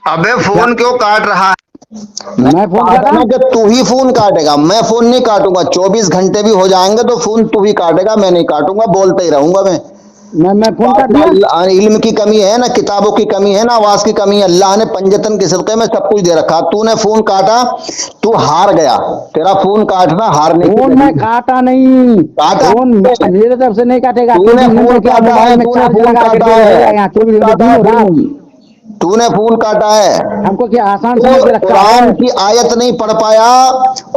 अबे फोन क्यों काट रहा है? मैं फोन कर रहा हूँ। कि तू ही फोन काटेगा, मैं फोन नहीं काटूंगा। 24 घंटे भी हो जाएंगे तो फोन तू ही काटेगा, मैं नहीं काटूंगा, बोलते ही रहूंगा मैं। मैं फोन काट दिया। इल्म की कमी है ना, किताबों की कमी है ना, आवाज की कमी है। अल्लाह ने पंजतन के सदक़े में सब कुछ दे रखा। तूने फोन काटा, तू हार गया। तेरा फोन काटना हारने की फोन दलील मैं है। काटा नहीं, काटा फोन मेरे तरफ से नहीं काटेगा। तूने 24 फोन घंटे क्या काटा है, मोबाइल में तूने चार्ज फोन लगा के काटा रहेगा है, यहाँ 24 घंटे दिन और रात। तूने फोन काटा है। हमको क्या आसान तो समझ के रखा कुरान है? की आयत नहीं पढ़ पाया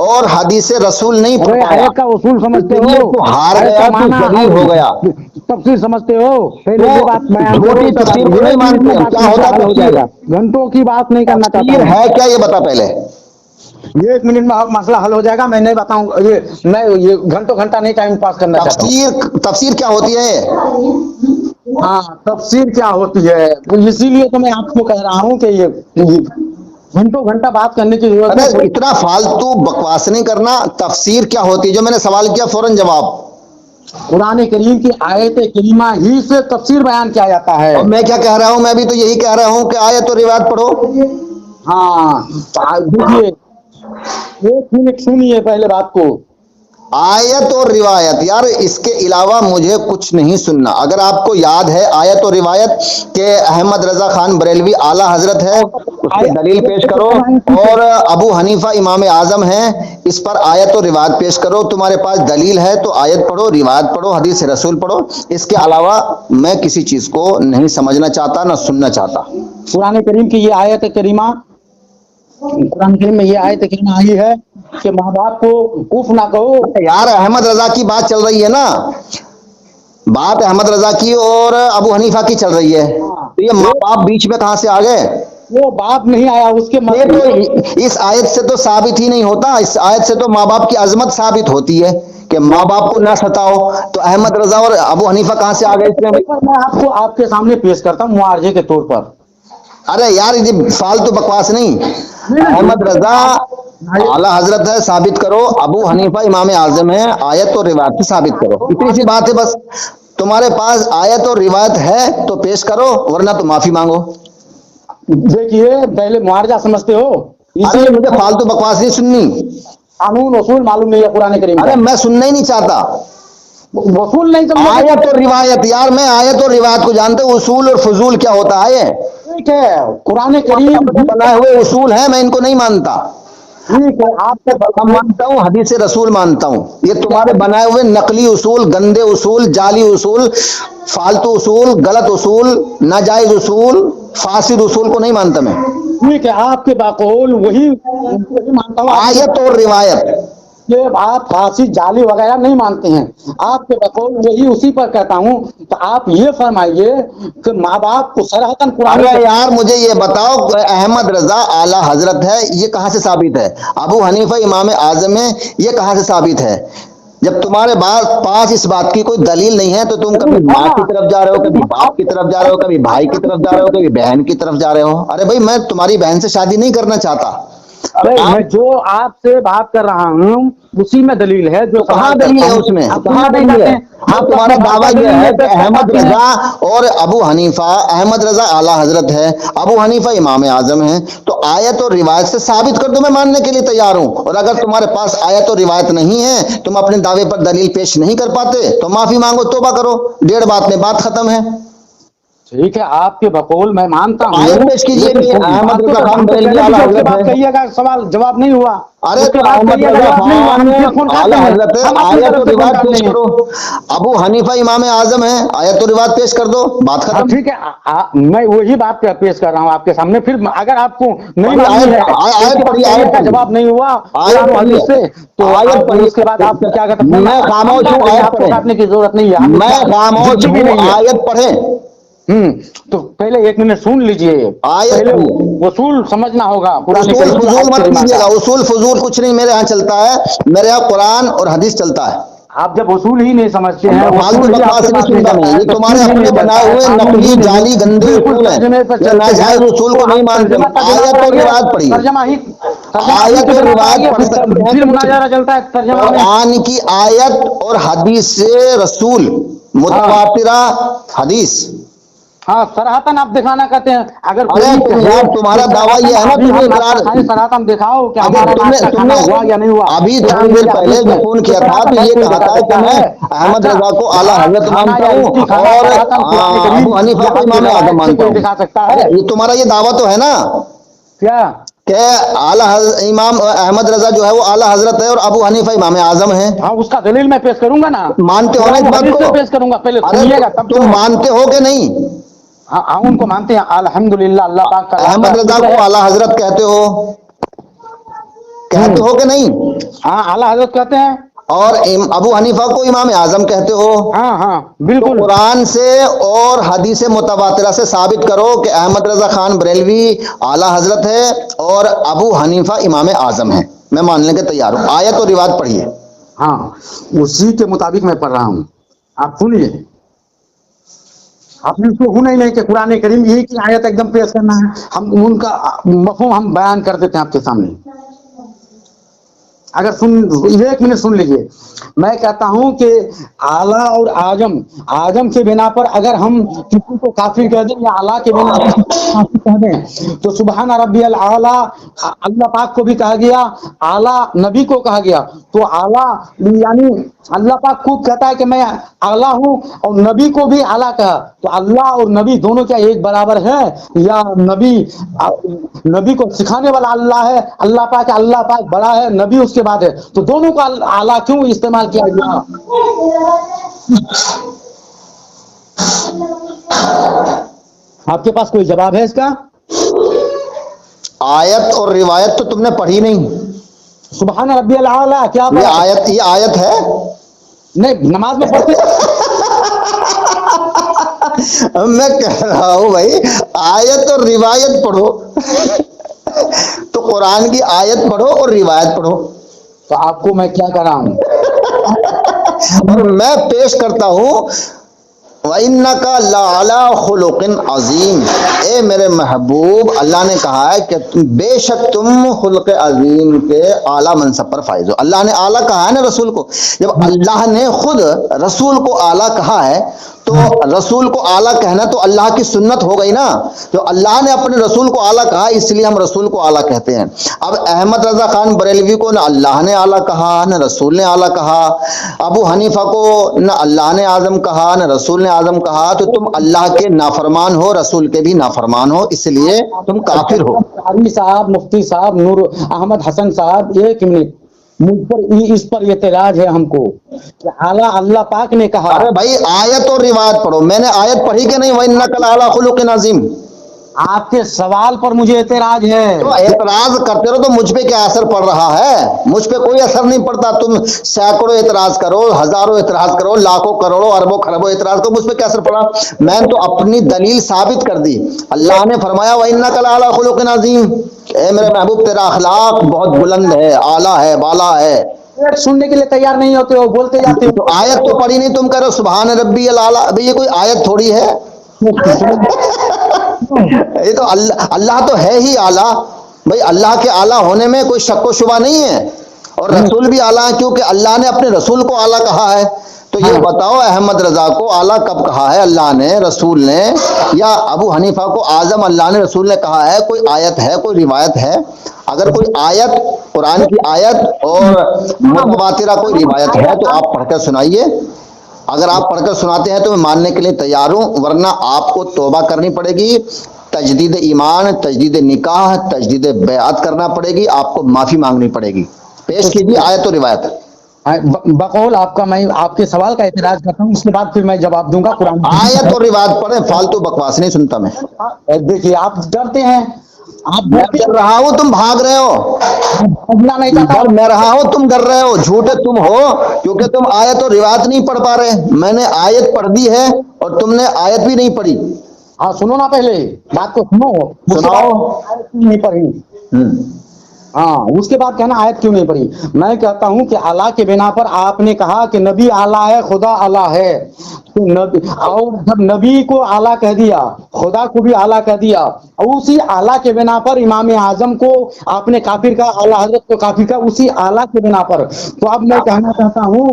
और हदीस रसूल नहीं पढ़ अरे पाया, आयत का उसूल समझते हो? इसलिए तू हार आयत गया, का तू माना जलील हो गया। तफसीर समझते हो? पहले ये बात तो बयान करो, झूठी उसके बाद तफसीर को नहीं एक मिनट मानते में हम। बात क्या होता हल हो तफसीर? जाएगा। घंटों की बात नहीं करना चाहता तफसीर हूँ। है क्या, ये बता पहले। ये 1 मिनट में मसला हल हो जाएगा। मैं नहीं बताऊंगा, ये घंटों घंटा नहीं टाइम पास करना चाहता हूँ। तफसीर क्या होती है? हाँ, तफसीर क्या होती है, तो इसीलिए तो मैं आपको कह रहा हूँ कि ये घंटों घंटा बात करने की जरूरत अरे नहीं। इतना फालतू बकवास नहीं करना। तफसीर क्या होती है? जो मैंने सवाल किया फौरन जवाब। कुरान करीम की आयत करीमा ही से तफसीर बयान किया जाता है। और मैं क्या कह रहा हूं? मैं भी तो यही कह रहा हूं कि आयत और रिवायत पढ़ो। हाँ, देखिए, 1 मिनट सुनिए पहले बात को। आयत और रिवायत, यार इसके अलावा मुझे कुछ नहीं सुनना। अगर आपको याद है आयत और रिवायत के अहमद रजा खान बरेलवी आला हजरत है, उसकी दलील पेश करो। और अबू हनीफा इमाम आजम है, इस पर आयत और रिवायत पेश करो। तुम्हारे पास दलील है तो आयत पढ़ो, रिवायत पढ़ो, हदीस रसूल पढ़ो। इसके अलावा मैं किसी चीज को नहीं समझना चाहता, ना सुनना चाहता। कुरान करीम की ये आयत करीमा, कुरान करीम में ये आयत करीमा आई है कि माँ बाप को उफ ना कहो। यार अहमद रजा की बात चल रही है ना, बात अहमद रजा की और अबू हनीफा की चल रही है, तो ये माँ बाप बीच में कहां से आ गए? वो बाप नहीं आया उसके ये तो इस आयत से तो साबित ही नहीं होता। इस आयत से तो माँ बाप की अजमत साबित होती है कि माँ बाप को ना सताओ। तो अहमद रजा और अबू हनीफा कहां से आ गए इसमें भाई? मैं आपको आपके सामने पेश करता हूँ मुआवजे के तौर पर। अरे यार ये फालतू बकवास नहीं। अहमद रजा आला हजरत है, साबित करो। अबू हनीफा इमाम आजम है, आयत और रिवायत से साबित करो। इतनी सी बात है बस। तुम्हारे पास आयत और रिवायत है तो पेश करो, वरना तो माफी मांगो। देखिए, पहले मुआवजा समझते हो? अरे मुझे फालतू बकवास नहीं सुननी। कानून वसूल मालूम नहीं है कुरान करीम? अरे मैं सुनना ही नहीं चाहता। वसूल नहीं समझ। आयत और रिवायत, यार मैं आयत और रिवायत को जानते हूँ। उसूल और फजूल क्या होता है? ये ठीक है, कुरान करीम बनाए हुए उसूल हैं, मैं इनको नहीं मानता। ठीक है, आपको मानता हूँ, हदीस रसूल मानता हूँ। ये तुम्हारे बनाए हुए नकली उसूल, गंदे उसूल, जाली उसूल, फालतू उसूल, गलत उसूल, नाजायज उसूल, फासिद उसूल को नहीं मानता मैं। ठीक है, आपके बाकौल वही मानता हूँ। आयत और रिवायत ये आप फांसी जाली वगैरह नहीं मानते हैं। आपके बकौल वही उसी पर कहता हूँ। तो आप ये फरमाइए कि माँ बाप को सराहतन कुरान। अरे यार मुझे ये बताओ, अहमद रजा आला हजरत है, ये कहां से साबित है? अबू हनीफा इमाम आजम है, ये कहां से साबित है? जब तुम्हारे पास इस बात की कोई दलील नहीं है तो तुम कभी माँ की तरफ जा रहे हो, कभी बाप की तरफ जा रहे हो, कभी भाई की तरफ जा रहे हो, कभी बहन की तरफ जा रहे हो। अरे भाई मैं तुम्हारी बहन से शादी नहीं करना चाहता। अरे मैं जो आपसे बात कर रहा हूँ उसी में दलील है। जो कहाँ दलील है उसमें? कहाँ दलील है? हाँ, तुम्हारा दावा यह है कि अहमद रजा और अबू हनीफा, अहमद रजा आला हजरत है, अबू हनीफा इमाम आजम है, तो आयत और रिवायत से साबित कर दो, मैं मानने के लिए तैयार हूं। और अगर तुम्हारे पास आयत और रिवायत नहीं है, तुम अपने दावे पर दलील पेश नहीं कर पाते, तो माफी मांगो, तोबा करो, 1.5 बात में बात खत्म है। ठीक है, आपके बकौल मैं मानता हूँ। आयत पेश कीजिए कि अहमद रजा खान बरेलवी आला हजरत है। कहिएगा, सवाल जवाब नहीं हुआ। अरे तो अहमद रजा खान आला हजरत है, आयत और रिवायत पेश करो। अबू हनीफा इमाम आजम है, आयत और रिवायत पेश कर दो, बात खत्म। ठीक है, मैं वही बात पेश कर रहा हूँ आपके सामने। फिर अगर आपको नहीं मालूम है, आयत पढ़िए, आयत का जवाब नहीं हुआ आयत पढ़िए से, तो आयत पढ़िए। उसके बाद आप क्या कहते हैं? मैं खामोश हूँ, आयत आपको पढ़े। काटने की जरूरत नहीं है। मैं खामोश हूँ, आयत पढ़े। तो पहले 1 मिनट सुन लीजिए। पहले वसूल समझना होगा। उसूल फजूल मत कीजिएगा, उसूल फजूल कुछ नहीं मेरे यहाँ चलता है। मेरे यहाँ कुरान और हदीस चलता है। आप जब वसूल ही नहीं समझते हैं, फालतू बकवास नहीं सुनता मैं। ये तुम्हारे अपने बनाए हुए नकली जाली गंदे उसूल हैं, नाजायज उसूल को नहीं मानते। आयत और रिवायत पढ़िए, तर्जमा ही आयत और रिवायत पढ़ सकते हैं। फिर मुनाजारा चलता है तर्जमा में। कुरान की आयत और हदीस से रसूल, मुतवातिरा हदीस, हाँ सराहतन आप दिखाना कहते हैं। अगर अरे कोई तुम यार, तुम्हारा दावा ये है ना, अभी तुम्हें हम नाश्ता इकरार, खाएं, सराहतन दिखाओ कि अभी हमारा तुमने नाश्ता खाना हुआ या नहीं हुआ। अभी कुरान थोड़ी देर में, पहले हदीस जो में फोन तो किया था सराहतन तो है, ये कोई कहा दिखा था कि सकता मैं है। अहमद अच्छा, रजा को आला भात हजरत खाना मानता या हूँ रोटी खाना और सराहतन कुरान करीम अबू हनीफा या को हदीस इमाम आजम रिवायत से मानता कोई हूँ। दिखा सकता अरे है ये तुम्हारा ये दावा तो है ना क्या? कि इमाम अहमद रजा जो है वो आला हजरत है और अबू हनीफा इमाम आजम है। हाँ उसका दलील मैं पेश करूंगा ना, मानते हो ना इस कुरान बात हदीस से को? पेश करूंगा, पहले अरे सुनिएगा तब तुम तो। मानते हो कि नहीं? हाँ हाँ उनको मानते हैं, अल्हम्दुलिल्लाह, अल्लाह पाक का लाख अहमद लाख रजा शुक्र को है। आला हजरत कहते हो कि नहीं? हाँ आला हजरत कहते हैं। और अबू हनीफा को इमाम आजम कहते हो। हाँ हाँ तो बिल्कुल। कुरान से और हदीस मुतवातिरा से साबित करो कि अहमद रजा खान बरेलवी आला हजरत है और अबू हनीफा इमाम आजम है। मैं मानने के तैयार हूँ। आयत और रिवाज पढ़िए। हाँ उसी के मुताबिक मैं पढ़ रहा हूँ, आप सुनिए। आपने उसको हूं नहीं कि कुरान करीम यही की आयत एकदम पेश करना है, हम उनका मफहूम हम बयान कर देते हैं आपके सामने। अगर सुन, 1 मिनट सुन लीजिए। मैं कहता हूं कि आला और आजम, आजम के बिना पर अगर हम किसी को काफिर कह दें या आला के बिना पर काफिर कह दें तो सुबहान रब्बियल आला, अल्लाह पाक को भी कहा गया, आला नबी को कहा गया। तो आला यानी अल्लाह पाक खुद कहता है कि मैं आला हूं और नबी को भी आला कहा। तो अल्लाह और नबी दोनों क्या एक बराबर है, या नबी को सिखाने वाला अल्लाह है, अल्लाह पाक बड़ा है, नबी उसके बाद है, तो दोनों का आला क्यों इस्तेमाल किया गया? आपके पास कोई जवाब है इसका? आयत और रिवायत तो तुमने पढ़ी नहीं। सुबहान रब्बियल आला क्या ये आयत है। नहीं नमाज में पढ़ते मैं कह रहा हूं भाई, आयत और रिवायत पढ़ो। तो कुरान की आयत पढ़ो और रिवायत पढ़ो। तो आपको मैं क्या कर रहा हूं, और मैं पेश करता हूं वइन्नका लअला खुलुकिन अजीम। ए मेरे महबूब, अल्लाह ने कहा है कि बेशक तुम खुल्क अजीम के आला मनसब पर फाइज हो। अल्लाह ने आला कहा है ना रसूल को। जब अल्लाह ने खुद रसूल को आला कहा है तो रसूल को आला कहना तो अल्लाह की सुन्नत हो गई ना। जो अल्लाह ने अपने रसूल को आला कहा इसलिए हम रसूल को आला कहते हैं। अब अहमद रजा खान बरेलवी को ना अल्लाह ने आला कहा न रसूल ने आला कहा, अबू हनीफा को न अल्लाह ने आजम कहा न रसूल ने आजम कहा, तो तुम अल्लाह के नाफरमान हो, रसूल के भी नाफरमान हो, इसलिए तुम काफिर हो। कारी साहब, मुफ्ती साहब, नूर अहमद हसन साहब, 1 मिनट, मुझ पर इस पर एतराज है हमको कि आला अल्लाह पाक ने कहा। अरे भाई आयत और रिवायत पढ़ो। मैंने आयत पढ़ी कि नहीं? वइन्नका लअला खुलुकिन अजीम। आपके सवाल पर मुझे एतराज है। तो एतराज करते रहो तो मुझ पे क्या असर पड़ रहा है? मुझ पे कोई असर नहीं पड़ता। तुम सैकड़ों एतराज करो, हजारों एतराज करो, लाखों करोड़ों अरबों खरबों एतराज करो, मुझ पे क्या असर पड़ा? मैंने तो अपनी दलील साबित कर दी। अल्लाह ने फरमाया वइन्नका लअला खुलुकिन अजीम। ए मेरे महबूब, तेरा अखलाक बहुत बुलंद है, आला है, बाला है। सुनने के लिए तैयार नहीं होते हो, बोलते जाते हो। तो आयत तो पढ़ी नहीं, तुम कह रहे हो सुभान रब्बियल आला। अभी ये कोई आयत थोड़ी है। ये तो अल्लाह तो है ही आला। भाई अल्लाह के आला होने में कोई शक व शुबा नहीं है। और रसूल भी आला है क्योंकि अल्लाह ने अपने रसूल को आला कहा है। तो ये बताओ अहमद रजा को आला कब कहा है? अल्लाह ने, रसूल ने, या अबू हनीफा को आजम अल्लाह ने रसूल ने कहा है? कोई आयत है, कोई रिवायत है? अगर कोई आयत, कुरान की आयत और मुतवातिरा कोई रिवायत है तो आप पढ़कर सुनाइए। अगर आप पढ़कर सुनाते हैं तो मैं मानने के लिए तैयार हूं, वरना आपको तौबा करनी पड़ेगी, तजदीद ईमान, तजदीद निकाह, तजदीद बैअत करना पड़ेगी, आपको माफी मांगनी पड़ेगी। पेश कीजिए आयत और रिवायत। बकौल आपका मैं आपके सवाल का एतराज करता हूँ, उसके बाद फिर मैं जवाब दूंगा। कुरान आयत और रिवायत पढ़े, फालतू बकवास नहीं सुनता मैं। देखिए आप डरते हैं, आप मैं डर रहा हूं, तुम भाग रहे हो। भागना नहीं चाहता। डर मैं रहा हूं, तुम डर रहे हो। झूठे तुम हो क्योंकि तुम आयत और रिवायत नहीं पढ़ पा रहे। मैंने आयत पढ़ दी है और तुमने आयत भी नहीं पढ़ी। हाँ सुनो ना, पहले बात को सुनो। सुनाओ। आयत क्यों नहीं पढ़ी? हाँ उसके बाद कहना आयत क्यों नहीं पढ़ी। मैं कहता हूं कि अल्लाह के बिना पर आपने कहा कि नबी आला है, खुदा आला है। तो नबी, और जब नबी को आला कह दिया, खुदा को भी आला कह दिया, और उसी आला के बिना पर इमाम आजम को आपने काफिर का, आला हजरत को काफिर का, उसी आला के बिना पर। तो अब मैं कहना चाहता हूं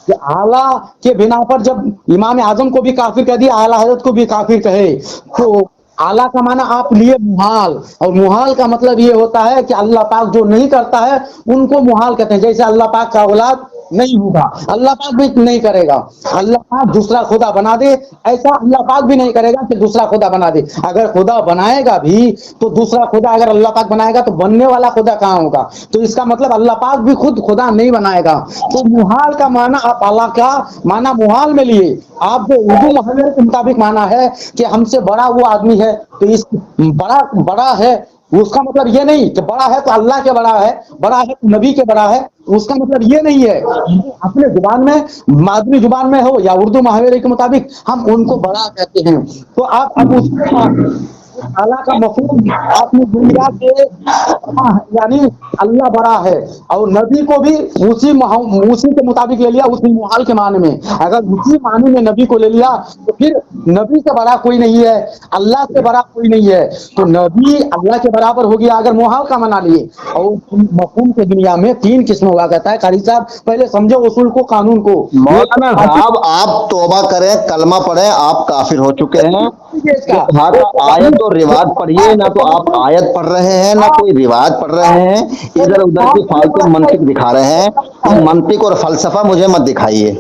कि आला के बिना पर जब इमाम आजम को भी काफिर कह दिया, आला हजरत को भी काफिर कहे, तो आला का माना आप लिए मुहाल, और मुहाल का मतलब ये होता है कि अल्लाह पाक जो नहीं करता है उनको मुहाल कहते हैं। जैसे अल्लाह पाक का औलाद नहीं होगा, अल्लाह पाक भी नहीं करेगा, अल्लाह पाक दूसरा खुदा बना दे, ऐसा अल्लाह पाक भी नहीं करेगा कि दूसरा खुदा बना दे। अगर खुदा बनाएगा भी तो दूसरा खुदा अगर अल्लाह पाक बनाएगा तो बनने वाला खुदा कहाँ होगा? तो इसका मतलब अल्लाह पाक भी खुद खुदा नहीं बनाएगा। तो मुहाल का माना आप अल्लाह का माना मुहाल में लिए, आप जो उर्दू मुहावरे के मुताबिक माना है कि हमसे बड़ा वो आदमी है, तो इस बड़ा बड़ा है उसका मतलब ये नहीं कि बड़ा है तो अल्लाह के बड़ा है, बड़ा है तो नबी के बड़ा है, उसका मतलब ये नहीं है। अपने जुबान में, मादरी जुबान में हो या उर्दू मुहावरे के मुताबिक हम उनको बड़ा कहते हैं। तो आप अब उसको आला का मफहूम आपने दुनिया के यानी अल्लाह बड़ा है, और नबी को भी उसी के मुताबिक ले लिया, उसी मुहाल के माने में। अगर उसी माने में नबी को ले लिया तो फिर नबी से बड़ा कोई नहीं है, अल्लाह से बड़ा कोई नहीं है, तो नबी अल्लाह के बराबर हो गया अगर मुहाल का मना लिए। और मफहूम के दुनिया में 3 किस्म हुआ करता है। कारी साहब पहले समझो उसूल को, कानून को। मौलाना साहब आप तौबा करें, कलमा पढ़ें, आप काफिर हो चुके हैं। आयत और रिवाज पढ़िए, ना तो आप आयत पढ़ रहे हैं ना कोई रिवाज पढ़ रहे हैं, इधर उधर की फालतू मंतिक दिखा रहे हैं। तो मंतिक और फलसफा मुझे मत दिखाइए।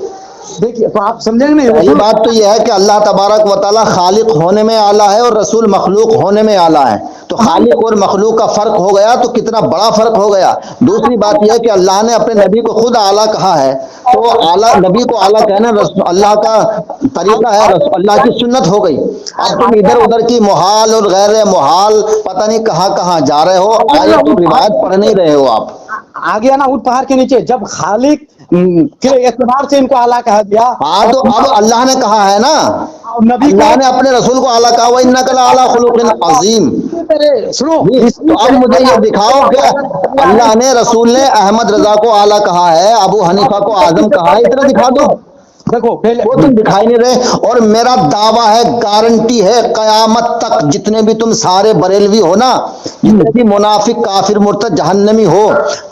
देखिए तो आप समझेंगे नहीं। पहली बात तो यह है कि अल्लाह तबारक व तआला खालिक होने में आला है और रसूल मखलूक होने में आला है। तो खालिक और मखलूक का फर्क हो गया तो कितना बड़ा फर्क हो गया। दूसरी बात यह है कि अल्लाह ने अपने नबी को खुद आला कहा है, तो आला नबी को आला कहना अल्लाह का तरीका है, अल्लाह की सुन्नत हो गई। अब तुम इधर उधर की मुहाल और गैर मुहाल पता नहीं कहाँ कहाँ जा रहे हो, आयत और रिवायत पढ़ नहीं रहे हो आप। आ गया ना ऊट पहाड़ के नीचे, जब खालिक के एतबार से इनको आला कहा दिया। हाँ तो अब अल्लाह ने कहा है ना, नबी अल्लाह ने अपने रसूल को आला कहा, वह इन्नका लअला खुलुकिन अजीम। सुनो, तो अब मुझे ये दिखाओ कि अल्लाह ने रसूल ने अहमद रजा को आला कहा है, अबू हनीफा को आजम कहा है, इतना दिखा दो। देखो पहले वो तुम दिखाई नहीं रहे। और मेरा दावा है, गारंटी है, कयामत तक जितने भी तुम सारे बरेलवी हो ना, जितने भी मुनाफिक काफिर मुर्तद जहन्नमी हो,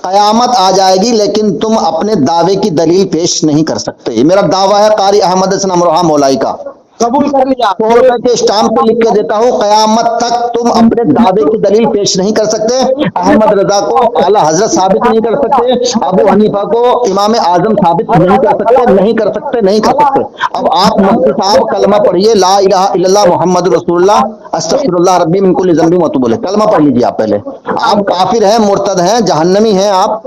कयामत आ जाएगी लेकिन तुम अपने दावे की दलील पेश नहीं कर सकते। ये मेरा दावा है कारी अहमद हसन अमरोहा मौलाई का। कबूल कर लिया, 100 रुपए के स्टाम्प पे लिख के देता हूँ, कयामत तक तुम अपने दावे की दलील पेश नहीं कर सकते। अहमद रजा को आला हजरत साबित नहीं कर सकते, अबू हनीफा को इमाम आजम साबित नहीं कर सकते, नहीं कर सकते, नहीं कर सकते। अब आप मुफ्ती साहब कलमा पढ़िए, ला इलाहा इल्लल्लाह मुहम्मद रसूलुल्लाह अस्तगफिरुल्लाह रब्बी मिन कुल्ली ज़ंबी व अतूबु इलैह। कलमा पढ़ लीजिए आप पहले। आप काफिर हैं, मुर्तद हैं, जहन्नमी हैं, आप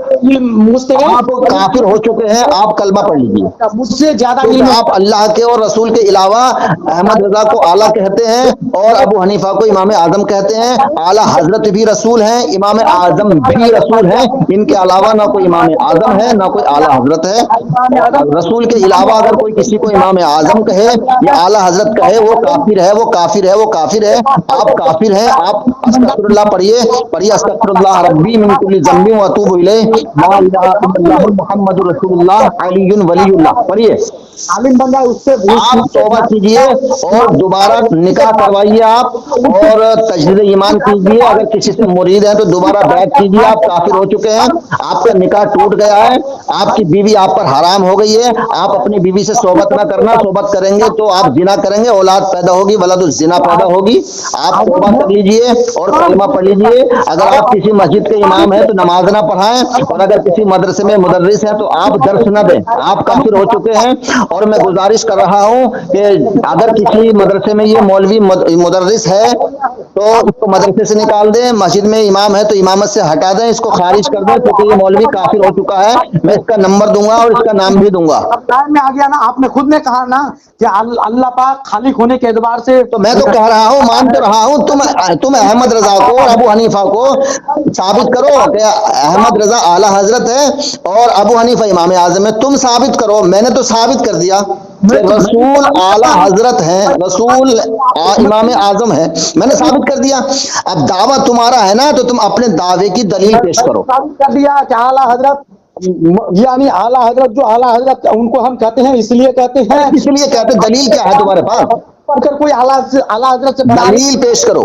काफिर हो चुके हैं, आप कलमा पढ़ लीजिए। मुझसे ज्यादा तो आप अल्लाह के और रसूल के अलावा अहमद रजा को आला कहते हैं और अबू हनीफा को इमाम आजम कहते हैं। आला हजरत भी रसूल हैं, इमाम आजम भी रसूल हैं। इनके अलावा ना कोई इमाम आजम है ना कोई आला हजरत है। रसूल के अलावा अगर कोई किसी को इमाम आजम कहे या आला हजरत कहे, वो काफिर है, वो काफिर है, वो काफिर है। आप काफिर हैं। आप अस्तगफिरुल्लाह पढ़िए अस्तगफिरुल्लाह रब्बी मिन कुल्ली ज़ंबी व अतूबु इलैह, ला इलाहा इल्लल्लाह मुहम्मदुर रसूलुल्लाह अलीयुन वलीयुल्लाह। पढ़िए, आलिम बंदा उससे आप तौबा कीजिए और दोबारा निकाह करवाइए आप, और तजदीद ईमान कीजिए। अगर किसी से मुरीद है तो दोबारा बैत कीजिए। आप काफिर हो चुके हैं, आपका निकाह टूट गया है, आपकी बीवी आप पर हराम हो गई है। आप अपनी बीवी से सोबत ना करना, सोबत करेंगे तो आप जिना करेंगे, औलाद पैदा होगी, वलदुज़ जिना पैदा होगी। आप तौबा कर लीजिए और कलमा पढ़ लीजिए। अगर आप किसी मस्जिद के इमाम हैं तो नमाज ना पढ़ाएं, और अगर किसी मदरसे में मुदर्रिस हैं तो आप दर्स न दें। आप काफिर हो चुके हैं। और मैं गुजारिश कर रहा हूं कि अगर किसी मदरसे में ये मौलवी मुदर्रिस है तो उसको मदरसे से निकाल दें, मस्जिद में इमाम है तो इमामत से हटा दें, इसको खारिज कर दें, क्योंकि ये मौलवी काफिर हो चुका है। मैं इसका नंबर दूंगा और इसका नाम भी दूंगा। में आ गया ना, आपने खुद ने कहा ना कि अल्लाह पाक खालिक होने के एतबार से, तो मैं तो कह रहा हूँ, मान तो रहा हूँ, तुम अहमद रजा को और अबू हनीफा को साबित करो कि अहमद रजा आला हजरत है और अबू हनीफा इमाम आजम है। तुम साबित करो। मैंने तो साबित कर दिया कि रसूल आला हजरत हैं, रसूल इमाम आजम है, मैंने साबित कर दिया। अब दावा तुम्हारा है ना, तो तुम अपने दावे की दलील पेश करो। साबित कर दिया कि आला हजरत, यानी आला हजरत, जो आला हजरत उनको हम कहते हैं, इसलिए कहते हैं, इसलिए कहते हैं। दलील क्या है तुम्हारे पास? बढ़कर कोई आला हजरत से दलील पेश करो,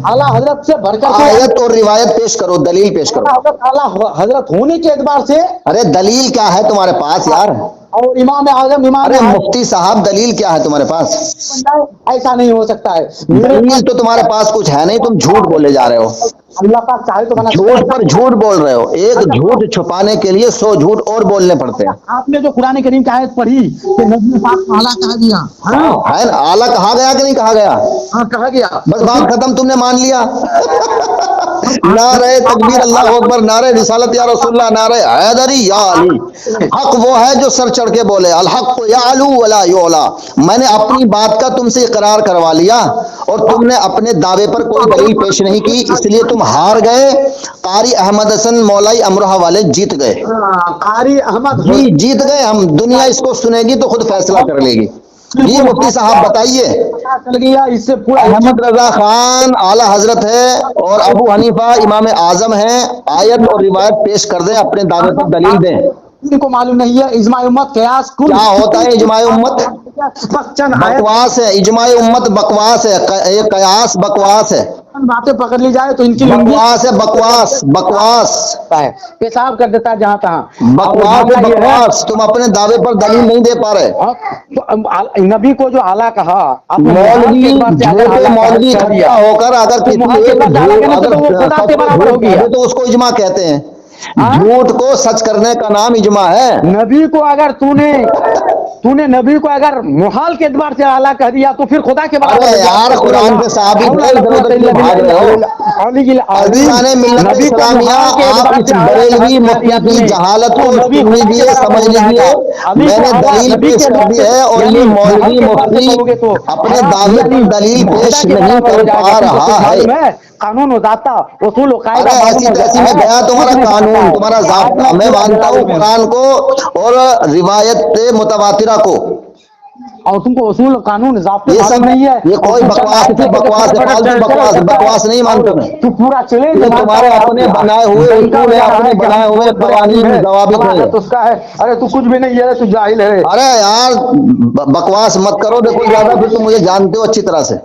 आला हजरत से बढ़कर आयत और रिवायत पेश करो, दलील पेश करो। आला हजरत होने के एतबार से। अरे दलील क्या है तुम्हारे पास यार? اور امام आजम इमाम अरे मुफ्ती साहब दलील क्या है तुम्हारे पास? ऐसा नहीं हो सकता है। दलील तो तुम्हारे पास कुछ है नहीं, तुम झूठ बोले जा रहे हो, अल्लाह पाक चाहे तो बना झूठ पर झूठ बोल रहे हो। एक झूठ छुपाने के लिए 100 झूठ और बोलने पड़ते हैं। आपने जो कुरान करीम की आयत पढ़ी कि नबी पाक को आला कहा दिया, हाँ है ना, आला कहा गया कि नहीं कहा गया? हाँ कहा गया, बस बात खत्म, तुमने मान लिया। नारे तकबीर अल्लाह अकबर, नारे रिसालत या रसूलुल्लाह, नारे हैदरी या अली। हक वो है जो सर चढ़ के बोले अल हक या अलू वला युला। मैंने अपनी बात का तुमसे इकरार करवा लिया और तुमने अपने दावे पर कोई दलील पेश नहीं की, इसलिए तुम हार गए। कारी अहमद हसन मौलाई अमरोहा वाले जीत गए। कारी अहमद जी जीत गए हम। दुनिया इसको सुनेगी तो खुद फैसला कर लेगी। ये मुफ्ती साहब बताइए, चल गया, इससे पूरा अहमद रजा खान आला हजरत है और अबू हनीफा इमाम आजम है, आयत और रिवायत पेश कर दें, अपने दावे पर दलील दें। इनको मालूम नहीं है इजमा उम्मत कयास कुल क्या होता है इजमा उम्मत? बस चंद आयत बकवास है। इजमा उम्मत बकवास है, ये कयास बकवास है, बातें पकड़ ली जाए तो इनकी लंबी बकवास है, बकवास बकवास है, पेशाब कर देता है जहाँ तहाँ। बकवास है, बकवास। तुम अपने दावे पर दलील नहीं दे पा रहे। तो नबी को जो आला कहा, मौलवी झूठे मौलवी इकट्ठा होकर अगर किसी एक झूठ तो उसको इजमा कहते हैं। झूठ को सच करने का नाम इजमा है। नबी को अगर तूने नबी को अगर मुहाल के एतबार से आला कह दिया तो फिर खुदा के बराबर। अरे यार कुरान के साबित है, इधर उधर क्यों भाग रहे हो? अजीज़ाने मिल्लत इस्लामिया, आप इस बरेलवी मुफ्ती की जहालत को सुन लीजिए, समझ लीजिए। मैंने दलील पेश कर दी है और ये मौलवी मुफ्ती अपने दावे की दलील पेश नहीं कर पा रहा है। कानून ज़ाब्ता उसूल अरे ऐसी तैसी में गया तुम्हारा कानून, तुम्हारा ज़ाब्ता। मैं मानता हूँ कुरान को और रिवायत मुतवातिरा को, और तुमको उसूल कानून ज़ाब्ते ये सब नहीं है। ये कोई बकवास है, बकवास है, फालतू बकवास, बकवास नहीं मानता मैं। तू पूरा चले ये तुम्हारे अपने बनाए हुए उसूल है, अपने बनाए हुए कवानीन ज़वाबित है। उसका है। अरे तू कुछ भी नहीं है, तू जाहिल है। अरे यार बकवास मत करो, देखो ज्यादा फिर तुम मुझे जानते हो अच्छी तरह से।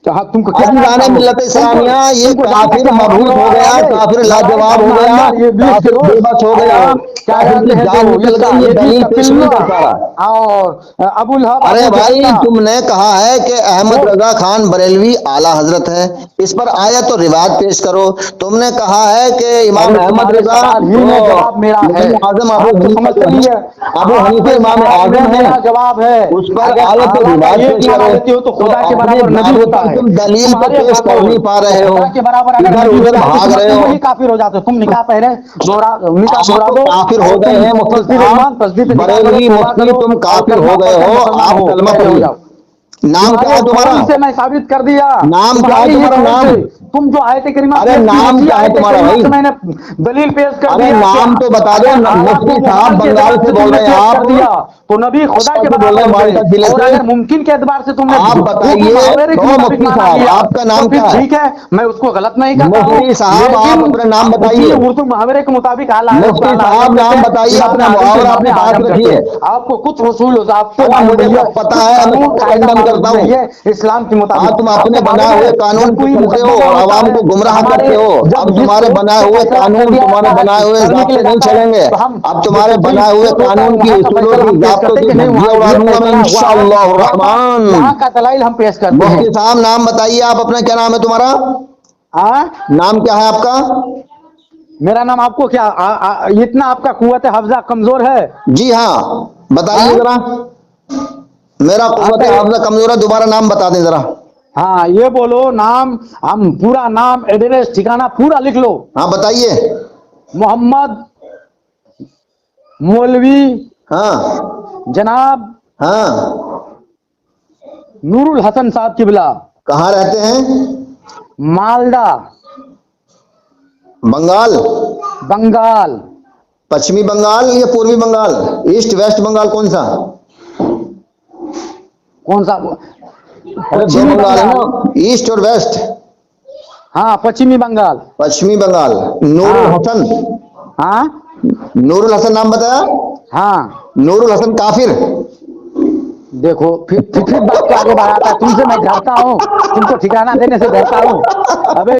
तुमको अजीज़ाने मिल्लत इस्लामिया, ये काफिर मबहूत हो गया, काफिर लाजवाब हो गया, काफिर बेबस हो गया, काफिर की जान निकल गई, ये दलील पेश नहीं कर पा रहा। और अबुल हब, अरे भाई तुमने कहा है कि अहमद रजा खान बरेलवी आला हजरत है, इस पर आयत और रिवायत पेश करो। तुमने कहा है कि इमाम अहमद रजा आजम अबू हनीफा इमाम आजम है, जवाब है उस पर आयत और रिवायत पेश करो। तो खुदा के बराबर नहीं होता है। तुम दलील तो पेश कर नहीं पा रहे हो, के बराबर इधर उधर भाग रहे हो। वही काफिर हो जाते हो। तुम निकाह पहने निकाह दोहरा दो, काफिर हो गए हैं मुफ्ती साहब, बरेलवी मुफ्ती तुम काफिर हो गए हो। आप कलमा पढ़िए। नाम क्या है तुम्हारा? से मैं साबित कर दिया। नाम क्या है तुम्हारा? नाम तुम जो आयत करीमा, अरे नाम क्या है तुम्हारा भाई? मैंने दलील पेश कर अरे दिया। नाम तो बता दो। मुफ्ती साहब बंगाल से बोल रहे हैं आप, तो नबी खुदा के बोल रहे हैं मालदा जिले और से। अगर मुमकिन के एतबार से तुमने आप बताइए तो मुफ्ती साहब आपका नाम क्या है? ठीक है, मैं उसको गलत नहीं कहता हूं। मुफ्ती साहब आप अपना नाम बताइए। उर्दू मुहावरे के मुताबिक आला है। मुफ्ती साहब नाम बताइए, अपना मुहावरा अपने पास रखिए। आपको कुछ वसूल मुझे पता है, मैं कंडम करता हूँ इस्लाम के मुताबिक। तुम अपने बनाए हुए कानून को चलते हो और आवाम को गुमराह करते हो। अब तुम्हारे बनाए हुए कानून तुम्हारे बनाए हुए ज़ाब्ते नहीं चलेंगे। अब तुम्हारे बनाए हुए कानून की उसूलों की ज़ाब्तों की धज्जियां उड़ा दूंगा मैं इंशाअल्लाह रहमान। यहाँ का दलाइल हम पेश करते हैं। मुफ्ती साहब नाम बताइए आप अपना, क्या नाम है तुम्हारा? नाम क्या है आपका? मेरा नाम आपको क्या इतना आपका कुव्वत हफ्जा कमजोर है? जी हाँ बताइए जरा। मेरा कुव्वत हफ्जा कमजोर है, दोबारा नाम बता दें जरा। हाँ ये बोलो नाम, हम पूरा नाम एड्रेस ठिकाना पूरा लिख लो। हाँ बताइए। मोहम्मद मौलवी हाँ जनाब हाँ नूरुल हसन साहब किबला। कहाँ रहते हैं? मालदा बंगाल। बंगाल। पश्चिमी बंगाल या पूर्वी बंगाल? ईस्ट वेस्ट बंगाल कौन सा? कौन सा? अरे दो बंगाल है ना, ईस्ट और वेस्ट। हाँ पश्चिमी बंगाल। पश्चिमी बंगाल। नूरुल हसन। हाँ नूरुल हसन नाम बताया? हाँ नूरुल हसन काफिर। देखो फिर बात के आगे बढ़ाता है। तुमसे मैं डरता हूँ, तुमको ठिकाना देने से डरता हूँ। अबे